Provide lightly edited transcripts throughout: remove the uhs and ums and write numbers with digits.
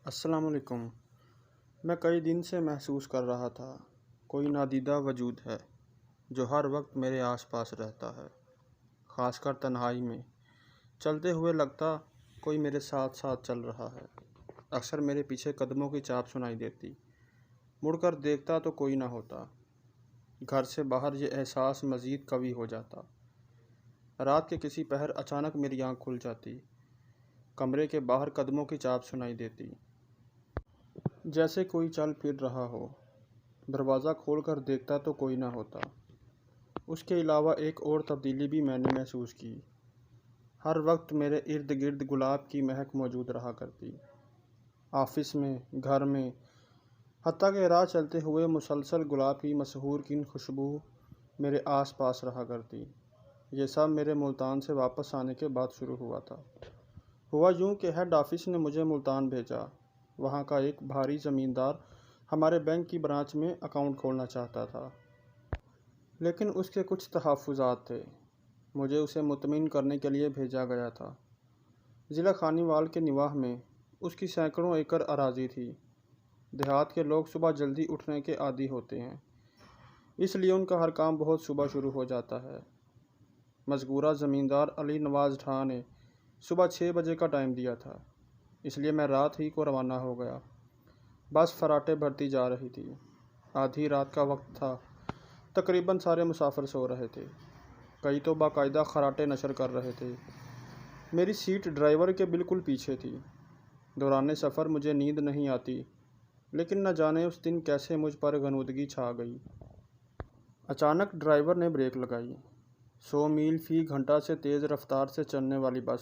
السلام علیکم۔ میں کئی دن سے محسوس کر رہا تھا کوئی نادیدہ وجود ہے جو ہر وقت میرے آس پاس رہتا ہے، خاص کر تنہائی میں چلتے ہوئے لگتا کوئی میرے ساتھ ساتھ چل رہا ہے۔ اکثر میرے پیچھے قدموں کی چاپ سنائی دیتی، مڑ کر دیکھتا تو کوئی نہ ہوتا۔ گھر سے باہر یہ احساس مزید قوی ہو جاتا۔ رات کے کسی پہر اچانک میری آنکھ کھل جاتی، کمرے کے باہر قدموں کی چاپ سنائی دیتی، جیسے کوئی چل پھر رہا ہو۔ دروازہ کھول کر دیکھتا تو کوئی نہ ہوتا۔ اس کے علاوہ ایک اور تبدیلی بھی میں نے محسوس کی۔ ہر وقت میرے ارد گرد گلاب کی مہک موجود رہا کرتی، آفس میں، گھر میں، حتیٰ کہ راہ چلتے ہوئے مسلسل گلاب کی مسحور کن خوشبو میرے آس پاس رہا کرتی۔ یہ سب میرے ملتان سے واپس آنے کے بعد شروع ہوا تھا۔ ہوا یوں کہ ہیڈ آفس نے مجھے ملتان بھیجا۔ وہاں کا ایک بھاری زمیندار ہمارے بینک کی برانچ میں اکاؤنٹ کھولنا چاہتا تھا، لیکن اس کے کچھ تحفظات تھے۔ مجھے اسے مطمئن کرنے کے لیے بھیجا گیا تھا۔ ضلع خانیوال کے نواح میں اس کی سینکڑوں ایکڑ اراضی تھی۔ دیہات کے لوگ صبح جلدی اٹھنے کے عادی ہوتے ہیں، اس لیے ان کا ہر کام بہت صبح شروع ہو جاتا ہے۔ مذکورہ زمیندار علی نواز ڈھا نے صبح 6 بجے کا ٹائم دیا تھا، اس لیے میں رات ہی کو روانہ ہو گیا۔ بس فراٹے بھرتی جا رہی تھی۔ آدھی رات کا وقت تھا، تقریباً سارے مسافر سو رہے تھے، کئی تو باقاعدہ خراٹے نشر کر رہے تھے۔ میری سیٹ ڈرائیور کے بالکل پیچھے تھی۔ دوران سفر مجھے نیند نہیں آتی، لیکن نہ جانے اس دن کیسے مجھ پر غنودگی چھا گئی۔ اچانک ڈرائیور نے بریک لگائی۔ 100 میل فی گھنٹہ سے تیز رفتار سے چلنے والی بس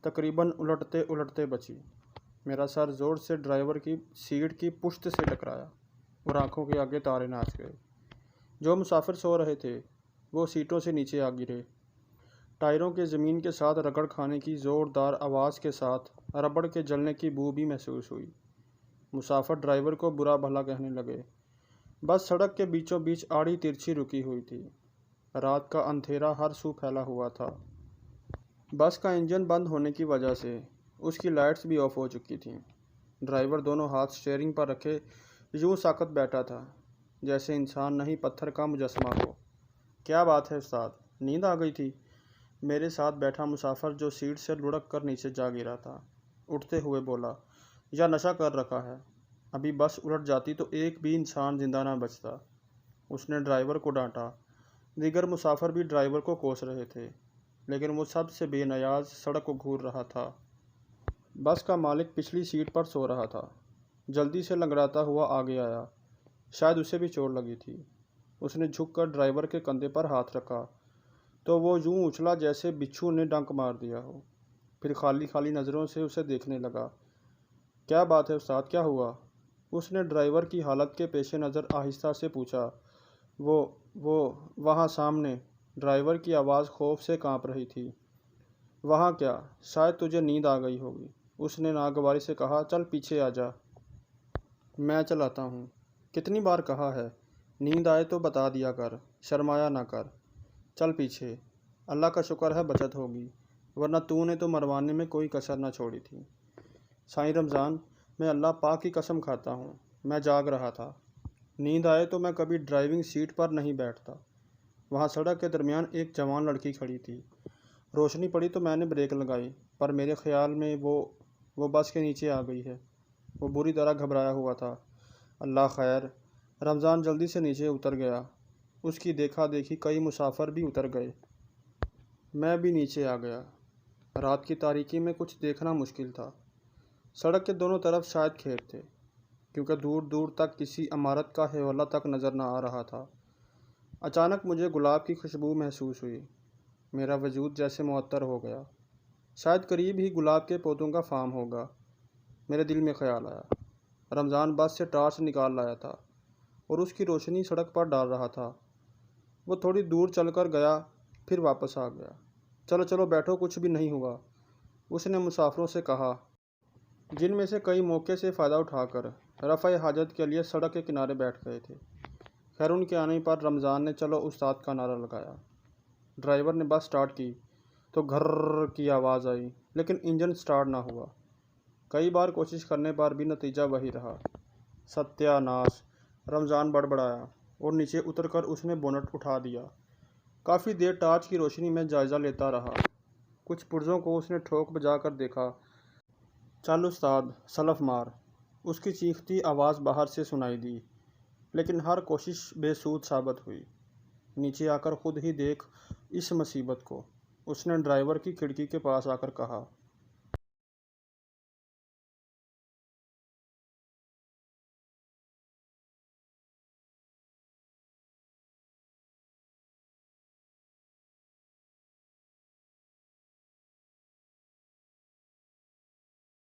تقریباً الٹتے الٹتے بچی۔ میرا سر زور سے ڈرائیور کی سیٹ کی پشت سے ٹکرایا اور آنکھوں کے آگے تارے ناچ گئے۔ جو مسافر سو رہے تھے وہ سیٹوں سے نیچے آ گرے۔ ٹائروں کے زمین کے ساتھ رگڑ کھانے کی زوردار آواز کے ساتھ ربڑ کے جلنے کی بو بھی محسوس ہوئی۔ مسافر ڈرائیور کو برا بھلا کہنے لگے۔ بس سڑک کے بیچوں بیچ آڑی ترچھی رکی ہوئی تھی۔ رات کا اندھیرا ہر سو پھیلا ہوا تھا۔ بس کا انجن بند ہونے کی وجہ سے اس کی لائٹس بھی آف ہو چکی تھیں۔ ڈرائیور دونوں ہاتھ اسٹیئرنگ پر رکھے یوں ساکت بیٹھا تھا جیسے انسان نہیں پتھر کا مجسمہ ہو۔ کیا بات ہے استاد، نیند آ گئی تھی؟ میرے ساتھ بیٹھا مسافر جو سیٹ سے لڑک کر نیچے جا گرا تھا، اٹھتے ہوئے بولا، یا نشہ کر رکھا ہے؟ ابھی بس الٹ جاتی تو ایک بھی انسان زندہ نہ بچتا۔ اس نے ڈرائیور کو ڈانٹا۔ دیگر مسافر بھی ڈرائیور کو کوس رہے تھے، لیکن وہ سب سے بے نیاز سڑک کو گھور رہا تھا۔ بس کا مالک پچھلی سیٹ پر سو رہا تھا، جلدی سے لنگڑاتا ہوا آگے آیا۔ شاید اسے بھی چوٹ لگی تھی۔ اس نے جھک کر ڈرائیور کے کندھے پر ہاتھ رکھا تو وہ یوں اچھلا جیسے بچھو نے ڈنک مار دیا ہو، پھر خالی خالی نظروں سے اسے دیکھنے لگا۔ کیا بات ہے استاد، کیا ہوا؟ اس نے ڈرائیور کی حالت کے پیش نظر آہستہ سے پوچھا۔ وہ وہاں سامنے۔ ڈرائیور کی آواز خوف سے کانپ رہی تھی۔ وہاں کیا؟ شاید تجھے نیند آ گئی ہوگی، اس نے ناگواری سے کہا۔ چل پیچھے آ جا، میں چلاتا ہوں۔ کتنی بار کہا ہے، نیند آئے تو بتا دیا کر، شرمایا نہ کر۔ چل پیچھے، اللہ کا شکر ہے بچت ہوگی، ورنہ تو نے تو مروانے میں کوئی کسر نہ چھوڑی تھی۔ سائیں رمضان، میں اللہ پاک کی قسم کھاتا ہوں، میں جاگ رہا تھا۔ نیند آئے تو میں کبھی ڈرائیونگ سیٹ پر نہیں بیٹھتا۔ وہاں سڑک کے درمیان ایک جوان لڑکی کھڑی تھی۔ روشنی پڑی تو میں نے بریک لگائی، پر میرے خیال میں وہ بس کے نیچے آ گئی ہے۔ وہ بری طرح گھبرایا ہوا تھا۔ اللہ خیر۔ رمضان جلدی سے نیچے اتر گیا۔ اس کی دیکھا دیکھی کئی مسافر بھی اتر گئے۔ میں بھی نیچے آ گیا۔ رات کی تاریکی میں کچھ دیکھنا مشکل تھا۔ سڑک کے دونوں طرف شاید کھیت تھے، کیونکہ دور دور تک کسی عمارت کا ہیولہ تک نظر نہ آ رہا تھا۔ اچانک مجھے گلاب کی خوشبو محسوس ہوئی۔ میرا وجود جیسے معطر ہو گیا۔ شاید قریب ہی گلاب کے پودوں کا فارم ہوگا۔ میرے دل میں خیال آیا۔ رمضان بس سے ٹارچ نکال لایا تھا اور اس کی روشنی سڑک پر ڈال رہا تھا۔ وہ تھوڑی دور چل کر گیا، پھر واپس آ گیا۔ چلو چلو بیٹھو، کچھ بھی نہیں ہوا، اس نے مسافروں سے کہا، جن میں سے کئی موقع سے فائدہ اٹھا کر رفع حاجت کے لیے سڑک کے کنارے بیٹھ گئے تھے۔ خیر ان کے آنے پر رمضان نے چلو استاد کا نعرہ لگایا۔ ڈرائیور نے بس سٹارٹ کی تو گھر کی آواز آئی، لیکن انجن سٹارٹ نہ ہوا۔ کئی بار کوشش کرنے پر بھی نتیجہ وہی رہا۔ ستیہ ناش! رمضان بڑبڑایا اور نیچے اتر کر اس نے بونٹ اٹھا دیا۔ کافی دیر ٹارچ کی روشنی میں جائزہ لیتا رہا۔ کچھ پرزوں کو اس نے ٹھوک بجا کر دیکھا۔ چل استاد، سلف مار! اس کی چیختی آواز باہر سے سنائی دی، لیکن ہر کوشش بے سود ثابت ہوئی۔ نیچے آ کر خود ہی دیکھ اس مصیبت کو، اس نے ڈرائیور کی کھڑکی کے پاس آ کر کہا۔